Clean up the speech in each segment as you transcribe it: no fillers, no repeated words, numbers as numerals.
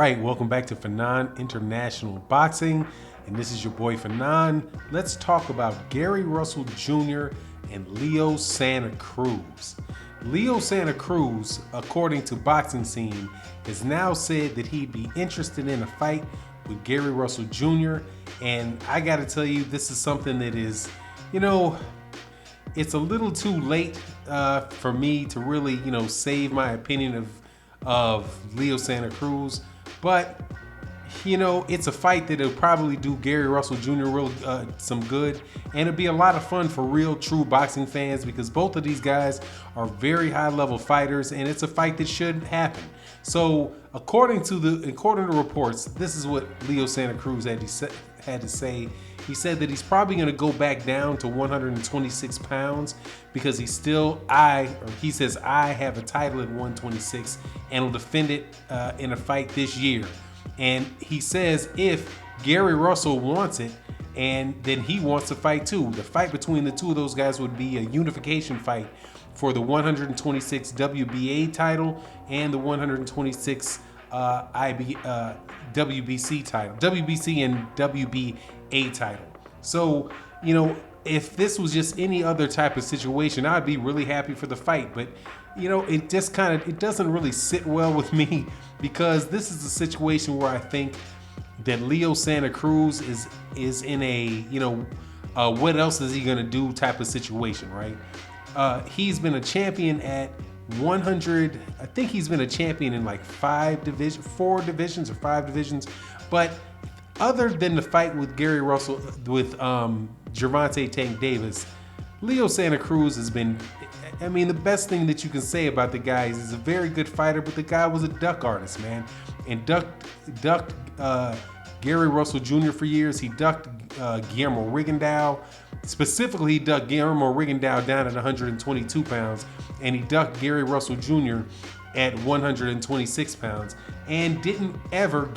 right, welcome back to Fanon International Boxing, and this is your boy Fanon. Let's talk about Gary Russell Jr. and Leo Santa Cruz. Leo Santa Cruz, according to Boxing Scene, has now said that he'd be interested in a fight with Gary Russell Jr. And I gotta tell you, this is something that is, it's a little too late for me to really, save my opinion of Leo Santa Cruz. But, it's a fight that'll probably do Gary Russell Jr. some good. And it'll be a lot of fun for real, true boxing fans because both of these guys are very high-level fighters, and it's a fight that should happen. So, according to reports, this is what Leo Santa Cruz had to say. He said that he's probably going to go back down to 126 pounds because he says I have a title at 126 and will defend it in a fight this year. And he says if Gary Russell wants it, and then he wants to fight too. The fight between the two of those guys would be a unification fight for the 126 WBA title and the 126 WBC title, WBC and WBA title. So, if this was just any other type of situation, I'd be really happy for the fight. But, it just it doesn't really sit well with me because this is a situation where I think that Leo Santa Cruz is in a, what else is he going to do type of situation, right? He's been a champion at 100. I think he's been a champion in like 4 divisions or 5 divisions. But other than the fight with Gary Russell, with Gervonta Tank Davis, Leo Santa Cruz has been, the best thing that you can say about the guy is he's a very good fighter, but the guy was a duck artist, man. And ducked Gary Russell Jr. for years. He ducked Guillermo Rigondeaux. Specifically, he ducked Guillermo Rigondeaux down at 122 pounds, and he ducked Gary Russell Jr. at 126 pounds, and didn't ever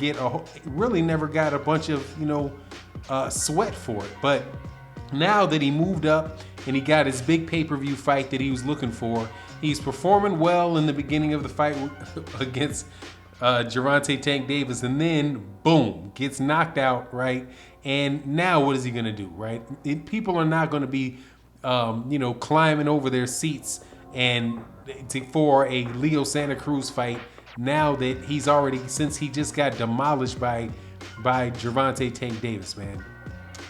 never got a bunch of, sweat for it. But now that he moved up and he got his big pay-per-view fight that he was looking for, he's performing well in the beginning of the fight against Gervonta Tank Davis, and then boom, gets knocked out, right? And now what is he gonna do, right? People are not gonna be, climbing over their seats for a Leo Santa Cruz fight now that since he just got demolished by Gervonta Tank Davis, man.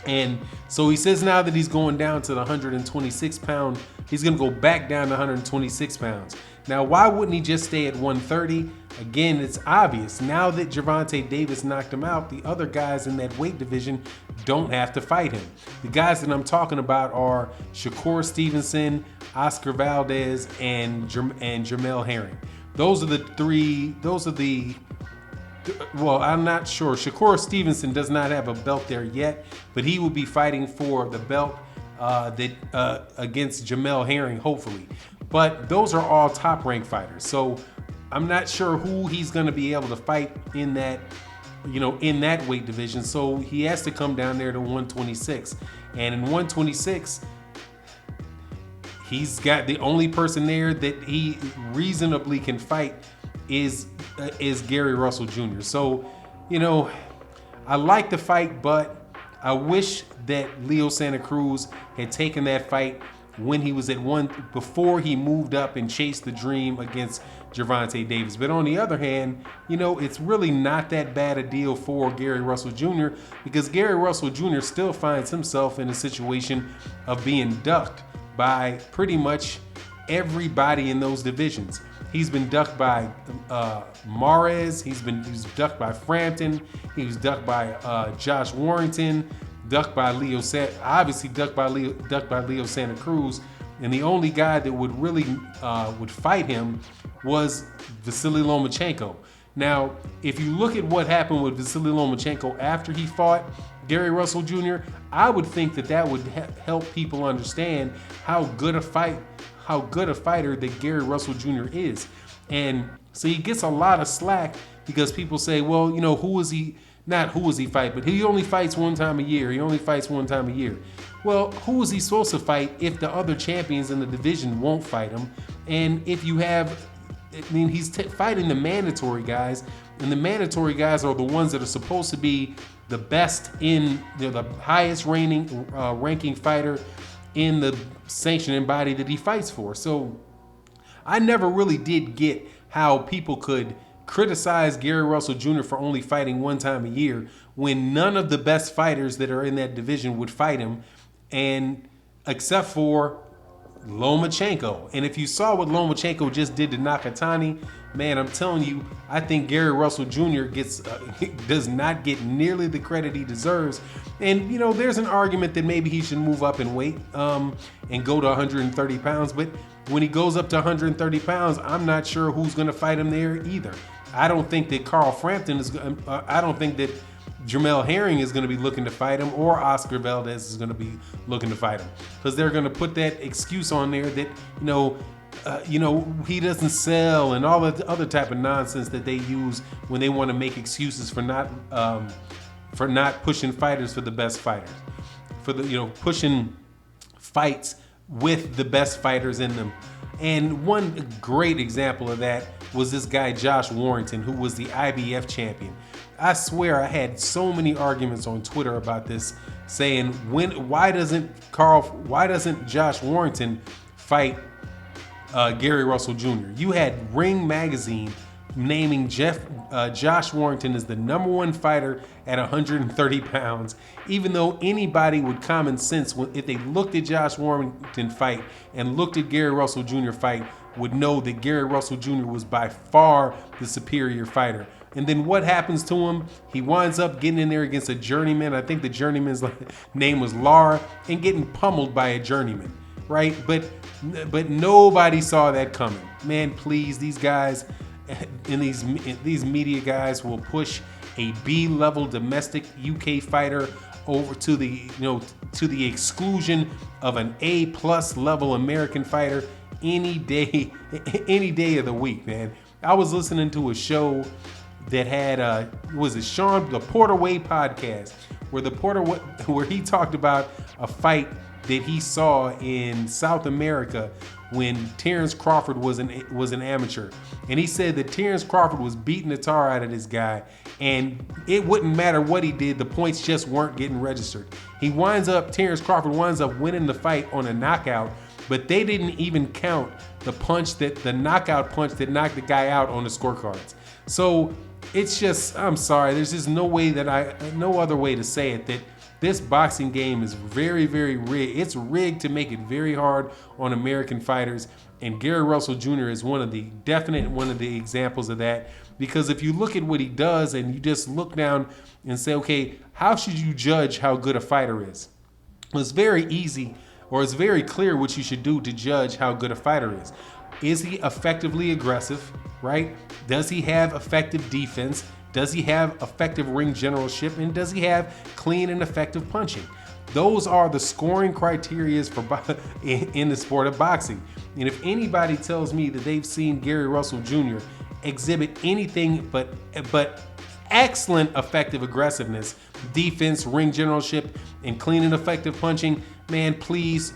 And so he says now that he's going down to the 126 pound, he's gonna go back down to 126 pounds. Now, why wouldn't he just stay at 130? Again, it's obvious. Now that Gervonta Davis knocked him out, the other guys in that weight division don't have to fight him. The guys that I'm talking about are Shakur Stevenson, Oscar Valdez, and Jamel Herring. Well, I'm not sure. Shakur Stevenson does not have a belt there yet, but he will be fighting for the belt against Jamel Herring, hopefully. But those are all top-ranked fighters. So I'm not sure who he's going to be able to fight in that, in that weight division. So he has to come down there to 126. And in 126, he's got the only person there that he reasonably can fight is Gary Russell Jr. So, I like the fight, but I wish that Leo Santa Cruz had taken that fight when he was before he moved up and chased the dream against Gervonta Davis. But on the other hand, it's really not that bad a deal for Gary Russell Jr. because Gary Russell Jr. still finds himself in a situation of being ducked by pretty much everybody in those divisions. He's been ducked by Mares. He's ducked by Frampton. He was ducked by Josh Warrington. Ducked by Leo Santa Cruz. And the only guy that would really would fight him was Vasily Lomachenko. Now, if you look at what happened with Vasily Lomachenko after he fought Gary Russell Jr., I would think that would help people understand how good a fighter that Gary Russell Jr. is. And so he gets a lot of slack because people say, well, who is he fight, but he only fights one time a year. Well, who is he supposed to fight if the other champions in the division won't fight him? And if you have I mean, he's fighting the mandatory guys, and the mandatory guys are the ones that are supposed to be the best in, the highest ranking fighter in the sanctioning body that he fights for. So I never really did get how people could criticize Gary Russell Jr. for only fighting one time a year when none of the best fighters that are in that division would fight him, and except for Lomachenko. And if you saw what Lomachenko just did to Nakatani, man, I'm telling you, I think Gary Russell Jr. does not get nearly the credit he deserves. And there's an argument that maybe he should move up in weight and go to 130 pounds. But when he goes up to 130 pounds, I'm not sure who's going to fight him there either. I don't think that Carl Frampton is. I don't think that Jamel Herring is going to be looking to fight him, or Oscar Valdez is going to be looking to fight him, because they're going to put that excuse on there that he doesn't sell, and all the other type of nonsense that they use when they want to make excuses for not pushing fighters for the best fighters, for the pushing fights with the best fighters in them. And one great example of that was this guy Josh Warrington, who was the IBF champion. I swear I had so many arguments on Twitter about this, saying why doesn't Josh Warrington fight Gary Russell Jr.? You had Ring Magazine naming Josh Warrington as the #1 fighter at 130 pounds, even though anybody with common sense, if they looked at Josh Warrington fight and looked at Gary Russell Jr. fight, would know that Gary Russell Jr. was by far the superior fighter. And then what happens to him? He winds up getting in there against a journeyman. I think the journeyman's name was Lara, and getting pummeled by a journeyman, right? But nobody saw that coming. Man, please, these guys and these media guys will push a B-level domestic UK fighter over to the exclusion of an A+ level American fighter any day of the week, man. I was listening to a show that had the Porter Way podcast, where he talked about a fight that he saw in South America when Terrence Crawford was an amateur. And he said that Terrence Crawford was beating the tar out of this guy, and it wouldn't matter what he did, the points just weren't getting registered. Terrence Crawford winds up winning the fight on a knockout, but they didn't even count the knockout punch that knocked the guy out on the scorecards. So it's just, I'm sorry, there's just no other way to say it, that this boxing game is very, very rigged. It's rigged to make it very hard on American fighters, and Gary Russell Jr. is one of the examples of that. Because if you look at what he does and you just look down and say, okay, how should you judge how good a fighter is? Well, it's very easy, or it's very clear what you should do to judge how good a fighter is. Is he effectively aggressive, right? Does he have effective defense? Does he have effective ring generalship? And does he have clean and effective punching? Those are the scoring criteria in the sport of boxing. And if anybody tells me that they've seen Gary Russell Jr. exhibit anything but excellent effective aggressiveness, defense, ring generalship, and clean and effective punching, man, please,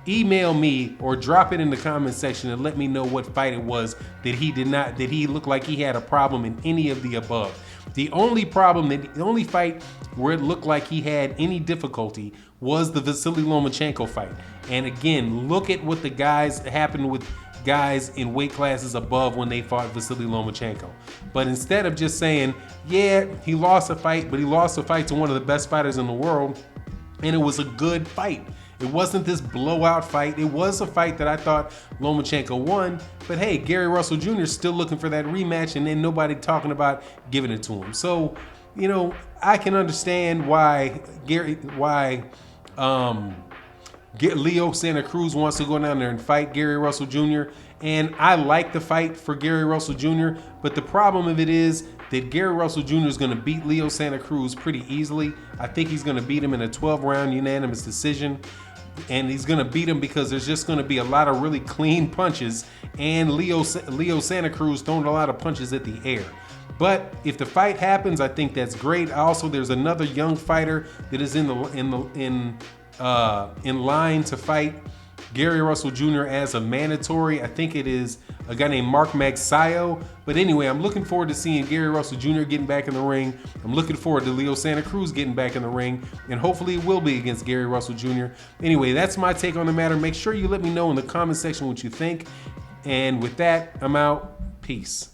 email me or drop it in the comment section and let me know what fight it was that he looked like he had a problem in any of the above. The only fight where it looked like he had any difficulty was the Vasily Lomachenko fight. And again, look at what happened with guys in weight classes above when they fought Vasily Lomachenko. But instead of just saying, yeah, he lost a fight, but he lost a fight to one of the best fighters in the world, and it was a good fight. It wasn't this blowout fight. It was a fight that I thought Lomachenko won, but hey, Gary Russell Jr. is still looking for that rematch, and then nobody talking about giving it to him. So, I can understand why Leo Santa Cruz wants to go down there and fight Gary Russell Jr. And I like the fight for Gary Russell Jr., but the problem of it is that Gary Russell Jr. is going to beat Leo Santa Cruz pretty easily. I think he's going to beat him in a 12-round unanimous decision. And he's going to beat him because there's just going to be a lot of really clean punches, and Leo Santa Cruz throwing a lot of punches at the air. But if the fight happens, I think that's great. There's another young fighter that is in line to fight Gary Russell Jr. as a mandatory. I think it is a guy named Mark Magsayo. But anyway, I'm looking forward to seeing Gary Russell Jr. getting back in the ring. I'm looking forward to Leo Santa Cruz getting back in the ring. And hopefully it will be against Gary Russell Jr. Anyway, that's my take on the matter. Make sure you let me know in the comment section what you think. And with that, I'm out. Peace.